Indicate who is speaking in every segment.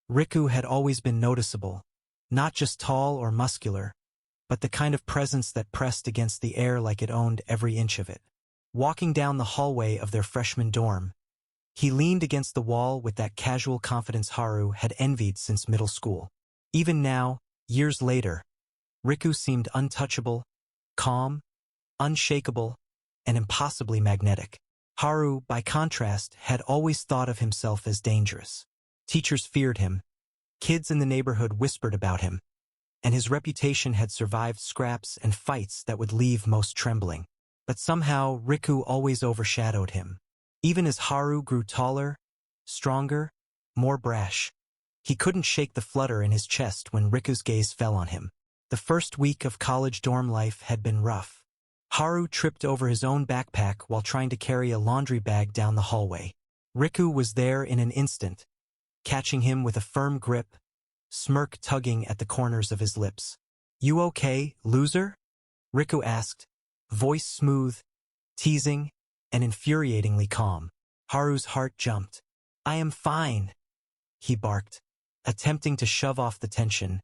Speaker 1: Riku had always been noticeable, not just tall or muscular, but the kind of presence that pressed against the air like it owned every inch of it. Walking down the hallway of their freshman dorm, he leaned against the wall with that casual confidence Haru had envied since middle school. Even now, years later, Riku seemed untouchable, calm, unshakable, and impossibly magnetic. Haru, by contrast, had always thought of himself as dangerous. Teachers feared him, kids in the neighborhood whispered about him, and his reputation had survived scraps and fights that would leave most trembling. But somehow, Riku always overshadowed him. Even as Haru grew taller, stronger, more brash, he couldn't shake the flutter in his chest when Riku's gaze fell on him. The first week of college dorm life had been rough. Haru tripped over his own backpack while trying to carry a laundry bag down the hallway. Riku was there in an instant, catching him with a firm grip, smirk tugging at the corners of his lips. "You okay, loser?" Riku asked, voice smooth, teasing, and infuriatingly calm. Haru's heart jumped. "I am fine," he barked, attempting to shove off the tension,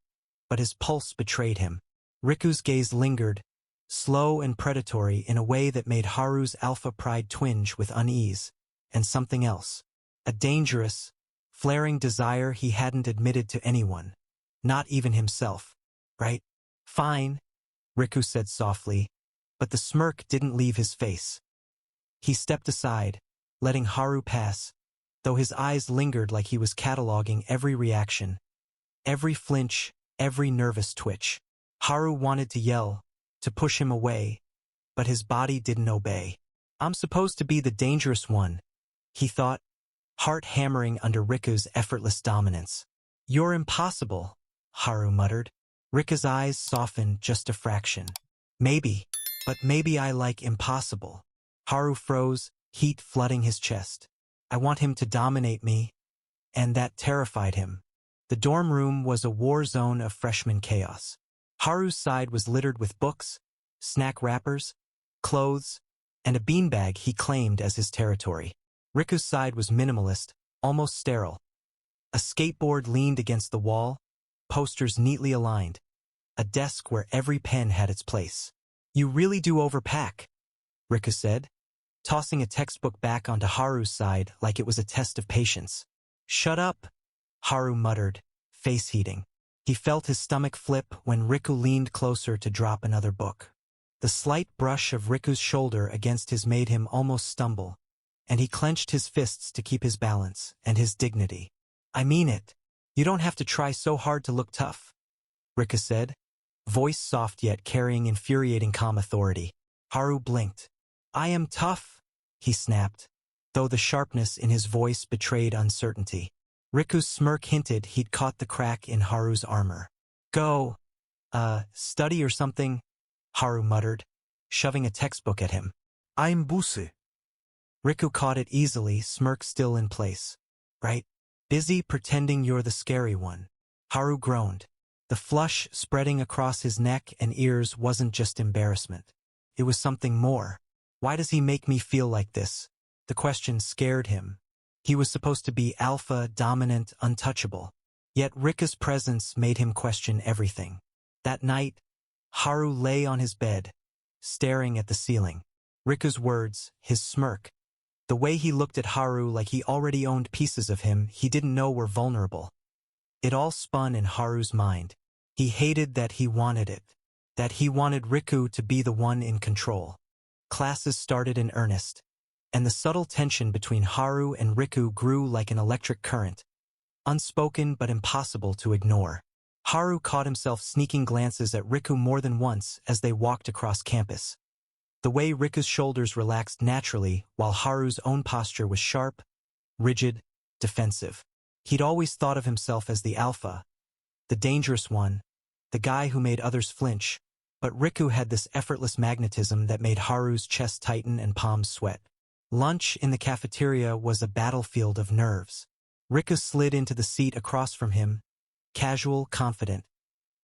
Speaker 1: but his pulse betrayed him. Riku's gaze lingered, slow and predatory in a way that made Haru's alpha pride twinge with unease, and something else. A dangerous, flaring desire he hadn't admitted to anyone, not even himself. "Right? Fine," Riku said softly, but the smirk didn't leave his face. He stepped aside, letting Haru pass, though his eyes lingered like he was cataloging every reaction, every flinch, every nervous twitch. Haru wanted to yell, to push him away, but his body didn't obey. "I'm supposed to be the dangerous one," he thought, heart hammering under Riku's effortless dominance. "You're impossible," Haru muttered. Riku's eyes softened just a fraction. "Maybe, but maybe I like impossible." Haru froze, heat flooding his chest. "I want him to dominate me," and that terrified him. The dorm room was a war zone of freshman chaos. Haru's side was littered with books, snack wrappers, clothes, and a beanbag he claimed as his territory. Riku's side was minimalist, almost sterile. A skateboard leaned against the wall, posters neatly aligned, a desk where every pen had its place. "You really do overpack," Riku said, tossing a textbook back onto Haru's side like it was a test of patience. "Shut up," Haru muttered, face heating. He felt his stomach flip when Riku leaned closer to drop another book. The slight brush of Riku's shoulder against his made him almost stumble, and he clenched his fists to keep his balance and his dignity. "I mean it. You don't have to try so hard to look tough," Riku said, voice soft yet carrying infuriating calm authority. Haru blinked. "I am tough," he snapped, though the sharpness in his voice betrayed uncertainty. Riku's smirk hinted he'd caught the crack in Haru's armor. "Go, study or something," Haru muttered, shoving a textbook at him.
Speaker 2: "I'm busy."
Speaker 1: Riku caught it easily, smirk still in place. "Right? Busy pretending you're the scary one." Haru groaned. The flush spreading across his neck and ears wasn't just embarrassment. It was something more. Why does he make me feel like this? The question scared him. He was supposed to be alpha, dominant, untouchable. Yet Riku's presence made him question everything. That night, Haru lay on his bed, staring at the ceiling. Riku's words, his smirk, the way he looked at Haru like he already owned pieces of him he didn't know were vulnerable. It all spun in Haru's mind. He hated that he wanted it, that he wanted Riku to be the one in control. Classes started in earnest, and the subtle tension between Haru and Riku grew like an electric current, unspoken but impossible to ignore. Haru caught himself sneaking glances at Riku more than once as they walked across campus. The way Riku's shoulders relaxed naturally while Haru's own posture was sharp, rigid, defensive. He'd always thought of himself as the alpha, the dangerous one, the guy who made others flinch, but Riku had this effortless magnetism that made Haru's chest tighten and palms sweat. Lunch in the cafeteria was a battlefield of nerves. Riku slid into the seat across from him, casual, confident,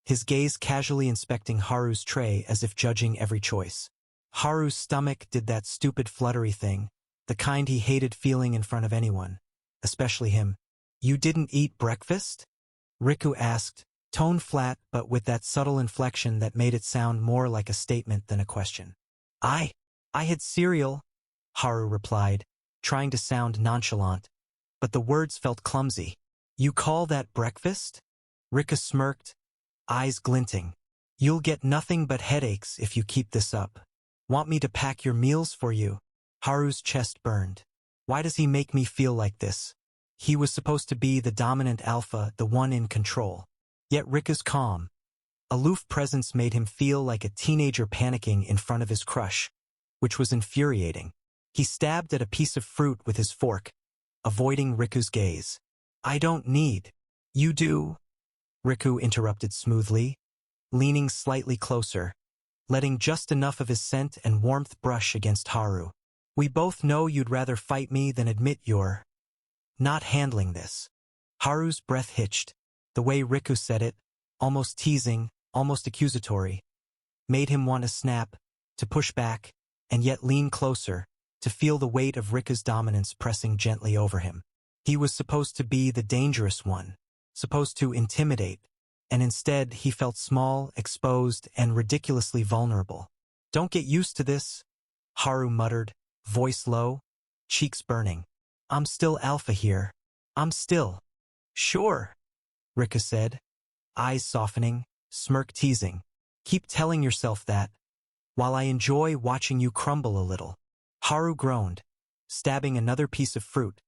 Speaker 1: his gaze casually inspecting Haru's tray as if judging every choice. Haru's stomach did that stupid fluttery thing, the kind he hated feeling in front of anyone, especially him. You didn't eat breakfast? Riku asked, tone flat but with that subtle inflection that made it sound more like a statement than a question. I had cereal, Haru replied, trying to sound nonchalant, but the words felt clumsy. You call that breakfast? Riku smirked, eyes glinting. You'll get nothing but headaches if you keep this up. Want me to pack your meals for you? Haru's chest burned. Why does he make me feel like this? He was supposed to be the dominant alpha, the one in control. Yet Riku's calm, aloof presence made him feel like a teenager panicking in front of his crush, which was infuriating. He stabbed at a piece of fruit with his fork, avoiding Riku's gaze. I don't need. You do, Riku interrupted smoothly, leaning slightly closer, letting just enough of his scent and warmth brush against Haru. We both know you'd rather fight me than admit you're not handling this. Haru's breath hitched. The way Riku said it, almost teasing, almost accusatory, made him want to snap, to push back, and yet lean closer, to feel the weight of Riku's dominance pressing gently over him. He was supposed to be the dangerous one, supposed to intimidate, and instead he felt small, exposed, and ridiculously vulnerable. Don't get used to this, Haru muttered, voice low, cheeks burning. I'm still alpha here. I'm still. Sure, Riku said, eyes softening, smirk teasing. Keep telling yourself that, while I enjoy watching you crumble a little. Haru groaned, stabbing another piece of fruit,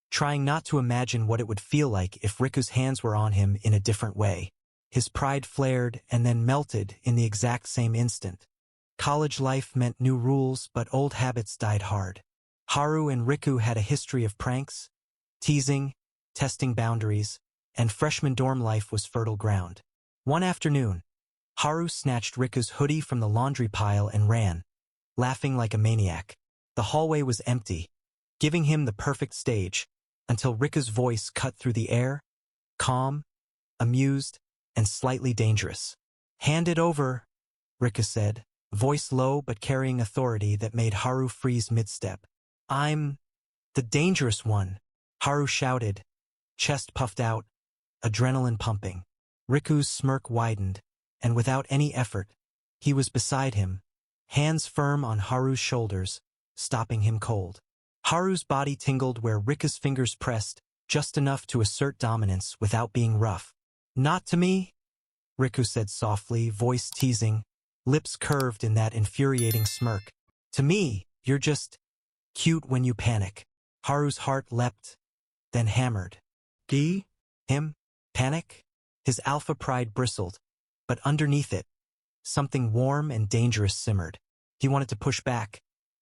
Speaker 1: trying not to imagine what it would feel like if Riku's hands were on him in a different way. His pride flared and then melted in the exact same instant. College life meant new rules, but old habits died hard. Haru and Riku had a history of pranks, teasing, testing boundaries, and freshman dorm life was fertile ground. One afternoon, Haru snatched Riku's hoodie from the laundry pile and ran, laughing like a maniac. The hallway was empty, giving him the perfect stage, until Riku's voice cut through the air, calm, amused, and slightly dangerous. Hand it over, Riku said, voice low but carrying authority that made Haru freeze mid-step. I'm the dangerous one, Haru shouted, chest puffed out, adrenaline pumping. Riku's smirk widened, and without any effort, he was beside him, hands firm on Haru's shoulders, stopping him cold. Haru's body tingled where Riku's fingers pressed, just enough to assert dominance without being rough. Not to me, Riku said softly, voice teasing, lips curved in that infuriating smirk. To me, you're just cute when you panic. Haru's heart leapt, then hammered. Him? Panic? His alpha pride bristled, but underneath it, something warm and dangerous simmered. He wanted to push back,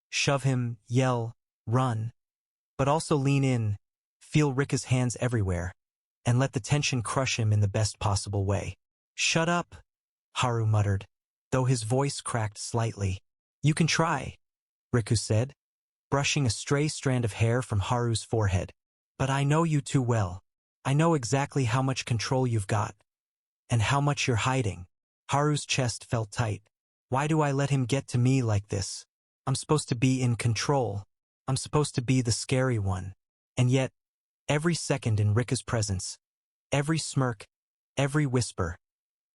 Speaker 1: shove him, yell, run, but also lean in, feel Riku's hands everywhere, and let the tension crush him in the best possible way. Shut up, Haru muttered, though his voice cracked slightly. You can try, Riku said, brushing a stray strand of hair from Haru's forehead. But I know you too well. I know exactly how much control you've got, and how much you're hiding. Haru's chest felt tight. Why do I let him get to me like this? I'm supposed to be in control. I'm supposed to be the scary one. And yet, every second in Riku's presence, every smirk, every whisper,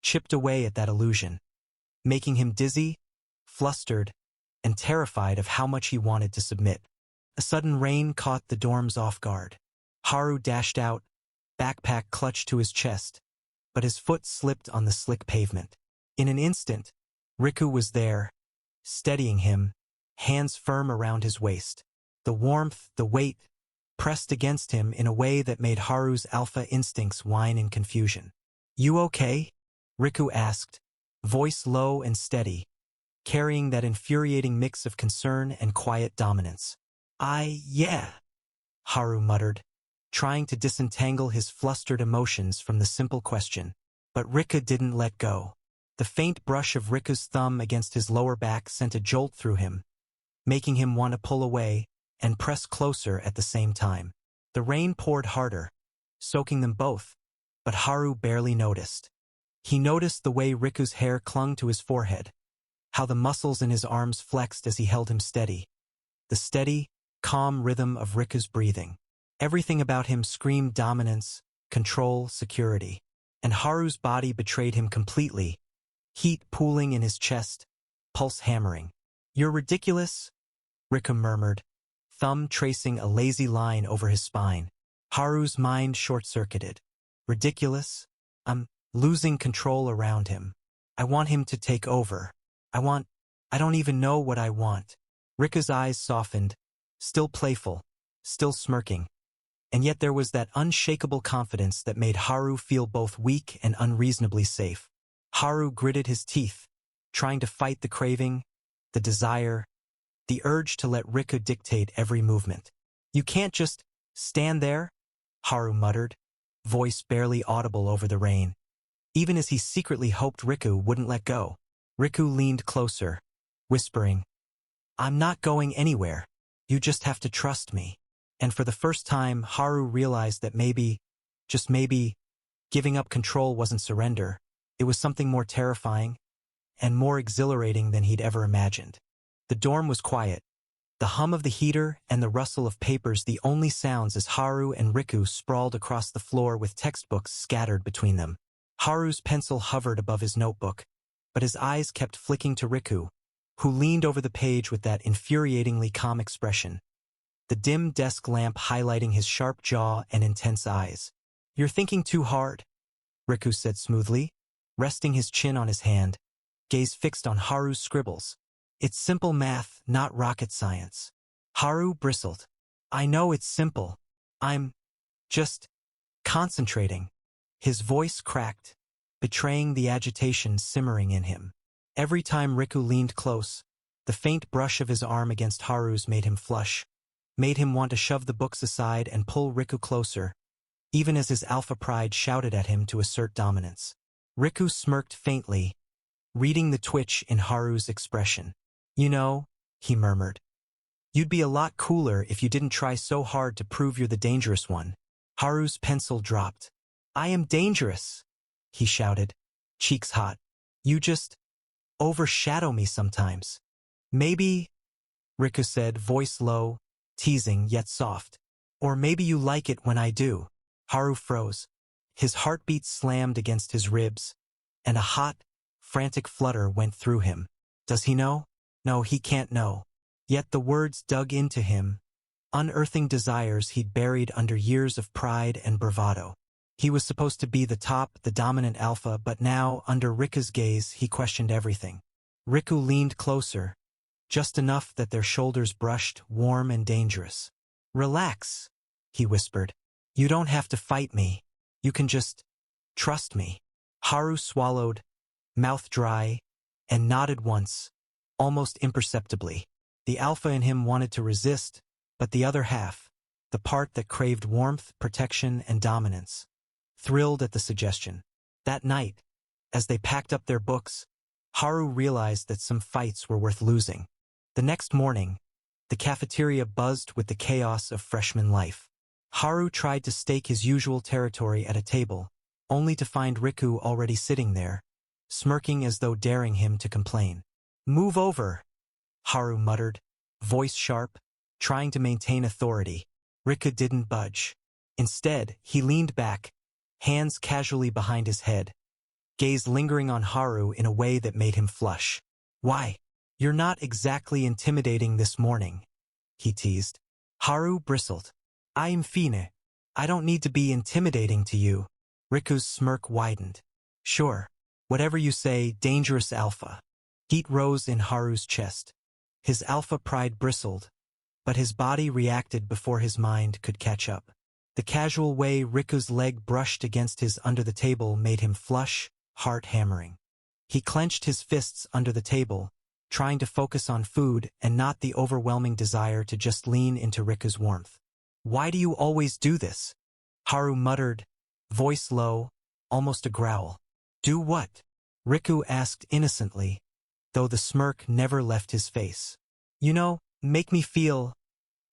Speaker 1: chipped away at that illusion, making him dizzy, flustered, and terrified of how much he wanted to submit. A sudden rain caught the dorms off guard. Haru dashed out, backpack clutched to his chest, but his foot slipped on the slick pavement. In an instant, Riku was there, steadying him, hands firm around his waist. The warmth, the weight, pressed against him in a way that made Haru's alpha instincts whine in confusion. You okay? Riku asked, voice low and steady, carrying that infuriating mix of concern and quiet dominance. Yeah, Haru muttered, trying to disentangle his flustered emotions from the simple question. But Riku didn't let go. The faint brush of Riku's thumb against his lower back sent a jolt through him, making him want to pull away and press closer at the same time. The rain poured harder, soaking them both, but Haru barely noticed. He noticed the way Riku's hair clung to his forehead, how the muscles in his arms flexed as he held him steady, the steady, calm rhythm of Riku's breathing. Everything about him screamed dominance, control, security. And Haru's body betrayed him completely, heat pooling in his chest, pulse hammering. "You're ridiculous," Riku murmured, thumb tracing a lazy line over his spine. Haru's mind short-circuited. "Ridiculous? I'm losing control around him. I want him to take over. I don't even know what I want." Riku's eyes softened, still playful, still smirking. And yet there was that unshakable confidence that made Haru feel both weak and unreasonably safe. Haru gritted his teeth, trying to fight the craving, the desire, the urge to let Riku dictate every movement. "You can't just stand there," Haru muttered, voice barely audible over the rain. Even as he secretly hoped Riku wouldn't let go. Riku leaned closer, whispering, "I'm not going anywhere. You just have to trust me." And for the first time, Haru realized that maybe, just maybe, giving up control wasn't surrender. It was something more terrifying and more exhilarating than he'd ever imagined. The dorm was quiet, the hum of the heater and the rustle of papers the only sounds as Haru and Riku sprawled across the floor with textbooks scattered between them. Haru's pencil hovered above his notebook, but his eyes kept flicking to Riku, who leaned over the page with that infuriatingly calm expression, the dim desk lamp highlighting his sharp jaw and intense eyes. "You're thinking too hard," Riku said smoothly, resting his chin on his hand, gaze fixed on Haru's scribbles. "It's simple math, not rocket science." Haru bristled. "I know it's simple. I'm just concentrating." His voice cracked, betraying the agitation simmering in him. Every time Riku leaned close, the faint brush of his arm against Haru's made him flush, made him want to shove the books aside and pull Riku closer, even as his alpha pride shouted at him to assert dominance. Riku smirked faintly, reading the twitch in Haru's expression. "You know," he murmured, "you'd be a lot cooler if you didn't try so hard to prove you're the dangerous one." Haru's pencil dropped. "I am dangerous," he shouted, cheeks hot. "You just overshadow me sometimes." "Maybe," Riku said, voice low, teasing yet soft. "Or maybe you like it when I do." Haru froze. His heartbeat slammed against his ribs, and a hot, frantic flutter went through him. Does he know? No, he can't know. Yet the words dug into him, unearthing desires he'd buried under years of pride and bravado. He was supposed to be the top, the dominant alpha, but now, under Riku's gaze, he questioned everything. Riku leaned closer, just enough that their shoulders brushed, warm and dangerous. "Relax," he whispered. "You don't have to fight me. You can just trust me." Haru swallowed, mouth dry, and nodded once, almost imperceptibly. The alpha in him wanted to resist, but the other half, the part that craved warmth, protection, and dominance, thrilled at the suggestion. That night, as they packed up their books, Haru realized that some fights were worth losing. The next morning, the cafeteria buzzed with the chaos of freshman life. Haru tried to stake his usual territory at a table, only to find Riku already sitting there, smirking as though daring him to complain. "Move over," Haru muttered, voice sharp, trying to maintain authority. Riku didn't budge. Instead, he leaned back, hands casually behind his head, gaze lingering on Haru in a way that made him flush. "Why? You're not exactly intimidating this morning," he teased. Haru bristled. "I'm fine. I don't need to be intimidating to you." Riku's smirk widened. "Sure. Whatever you say, dangerous alpha." Heat rose in Haru's chest. His alpha pride bristled, but his body reacted before his mind could catch up. The casual way Riku's leg brushed against his under the table made him flush, heart hammering. He clenched his fists under the table, trying to focus on food and not the overwhelming desire to just lean into Riku's warmth. "Why do you always do this?" Haru muttered, voice low, almost a growl. "Do what?" Riku asked innocently, though the smirk never left his face. "You know, make me feel,"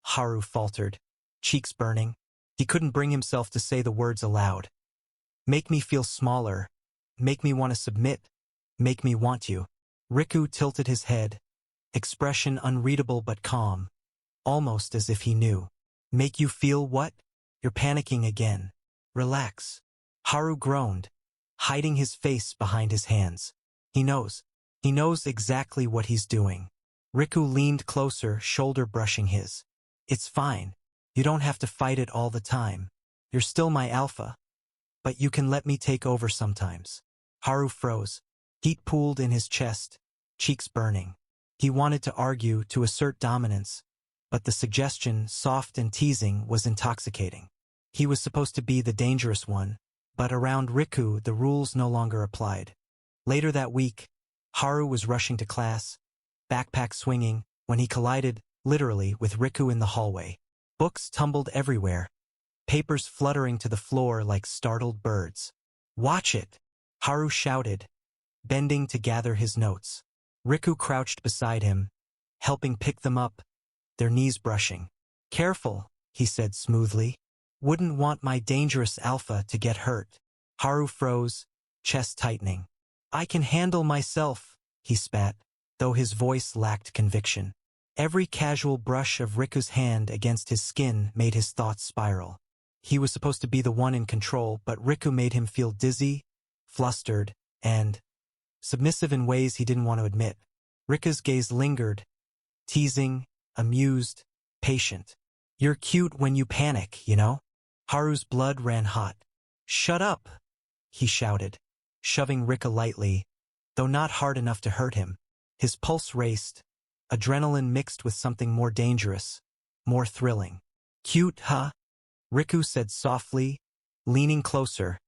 Speaker 1: Haru faltered, cheeks burning. He couldn't bring himself to say the words aloud. "Make me feel smaller. Make me want to submit. Make me want you." Riku tilted his head, expression unreadable but calm, almost as if he knew. "Make you feel what?" You're panicking again. Relax. Haru groaned, hiding his face behind his hands. He knows. He knows exactly what he's doing. Riku leaned closer, shoulder brushing his. It's fine. You don't have to fight it all the time. You're still my alpha. But you can let me take over sometimes. Haru froze. Heat pooled in his chest, cheeks burning. He wanted to argue, to assert dominance, but the suggestion, soft and teasing, was intoxicating. He was supposed to be the dangerous one, but around Riku the rules no longer applied. Later that week, Haru was rushing to class, backpack swinging, when he collided, literally, with Riku in the hallway. Books tumbled everywhere, papers fluttering to the floor like startled birds. "Watch it!" Haru shouted, bending to gather his notes. Riku crouched beside him, helping pick them up, their knees brushing. "Careful," he said smoothly. "Wouldn't want my dangerous alpha to get hurt." Haru froze, chest tightening. "I can handle myself," he spat, though his voice lacked conviction. Every casual brush of Riku's hand against his skin made his thoughts spiral. He was supposed to be the one in control, but Riku made him feel dizzy, flustered, and submissive in ways he didn't want to admit. Riku's gaze lingered, teasing, amused, patient. "You're cute when you panic, you know?" Haru's blood ran hot. "Shut up!" he shouted, shoving Riku lightly, though not hard enough to hurt him. His pulse raced, adrenaline mixed with something more dangerous, more thrilling. "Cute, huh?" Riku said softly, leaning closer,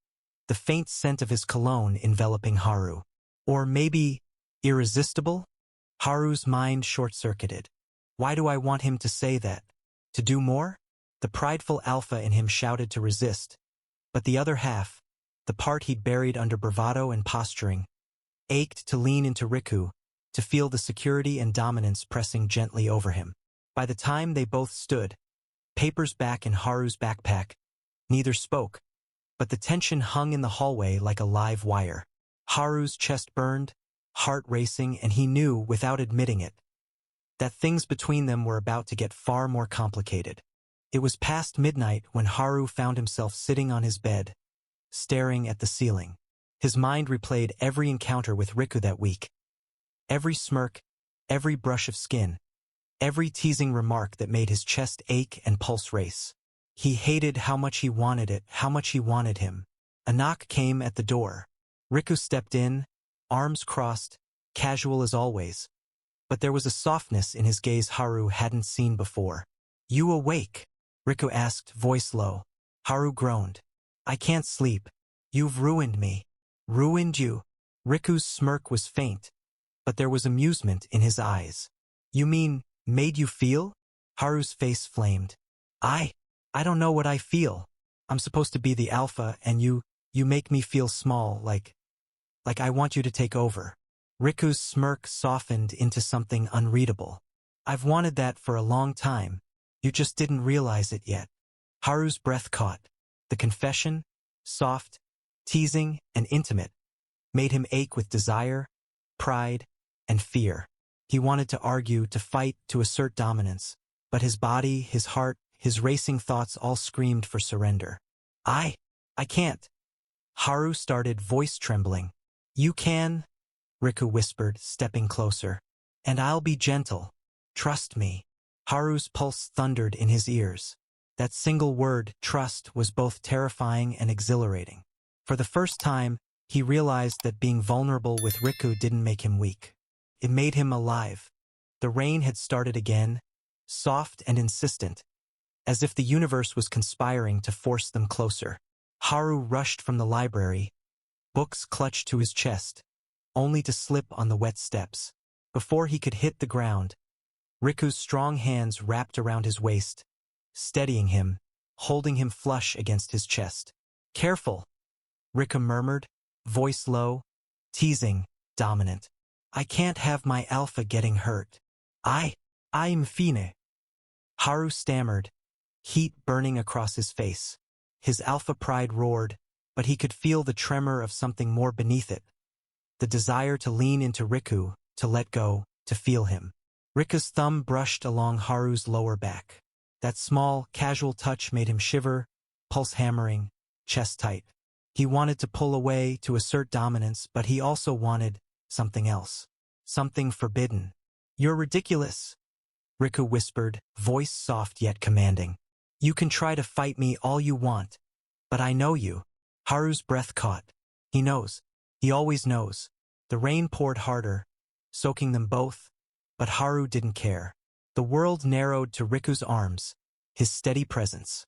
Speaker 1: the faint scent of his cologne enveloping Haru. "Or maybe irresistible?" Haru's mind short-circuited. Why do I want him to say that? To do more? The prideful alpha in him shouted to resist, but the other half, the part he'd buried under bravado and posturing, ached to lean into Riku, to feel the security and dominance pressing gently over him. By the time they both stood, papers back in Haru's backpack, neither spoke, but the tension hung in the hallway like a live wire. Haru's chest burned, heart racing, and he knew, without admitting it, that things between them were about to get far more complicated. It was past midnight when Haru found himself sitting on his bed, staring at the ceiling. His mind replayed every encounter with Riku that week. Every smirk, every brush of skin, every teasing remark that made his chest ache and pulse race. He hated how much he wanted it, how much he wanted him. A knock came at the door. Riku stepped in, arms crossed, casual as always. But there was a softness in his gaze Haru hadn't seen before. "You awake?" Riku asked, voice low. Haru groaned. "I can't sleep. You've ruined me." "Ruined you?" Riku's smirk was faint, but there was amusement in his eyes. "You mean, made you feel?" Haru's face flamed. I don't know what I feel. I'm supposed to be the alpha, and you make me feel small, like I want you to take over." Riku's smirk softened into something unreadable. "I've wanted that for a long time. You just didn't realize it yet." Haru's breath caught. The confession, soft, teasing, and intimate, made him ache with desire, pride, and fear. He wanted to argue, to fight, to assert dominance, but his body, his heart, his racing thoughts all screamed for surrender. I can't." Haru started, voice trembling. "You can," Riku whispered, stepping closer. "And I'll be gentle. Trust me." Haru's pulse thundered in his ears. That single word, trust, was both terrifying and exhilarating. For the first time, he realized that being vulnerable with Riku didn't make him weak. It made him alive. The rain had started again, soft and insistent, as if the universe was conspiring to force them closer. Haru rushed from the library, books clutched to his chest, only to slip on the wet steps. Before he could hit the ground, Riku's strong hands wrapped around his waist, steadying him, holding him flush against his chest. "Careful," Riku murmured, voice low, teasing, dominant. "I can't have my alpha getting hurt. I'm fine." Haru stammered, heat burning across his face. His alpha pride roared, but he could feel the tremor of something more beneath it. The desire to lean into Riku, to let go, to feel him. Riku's thumb brushed along Haru's lower back. That small, casual touch made him shiver, pulse hammering, chest tight. He wanted to pull away, to assert dominance, but he also wanted something else. Something forbidden. "You're ridiculous," Riku whispered, voice soft yet commanding. "You can try to fight me all you want, but I know you." Haru's breath caught. He knows. He always knows. The rain poured harder, soaking them both, but Haru didn't care. The world narrowed to Riku's arms, his steady presence.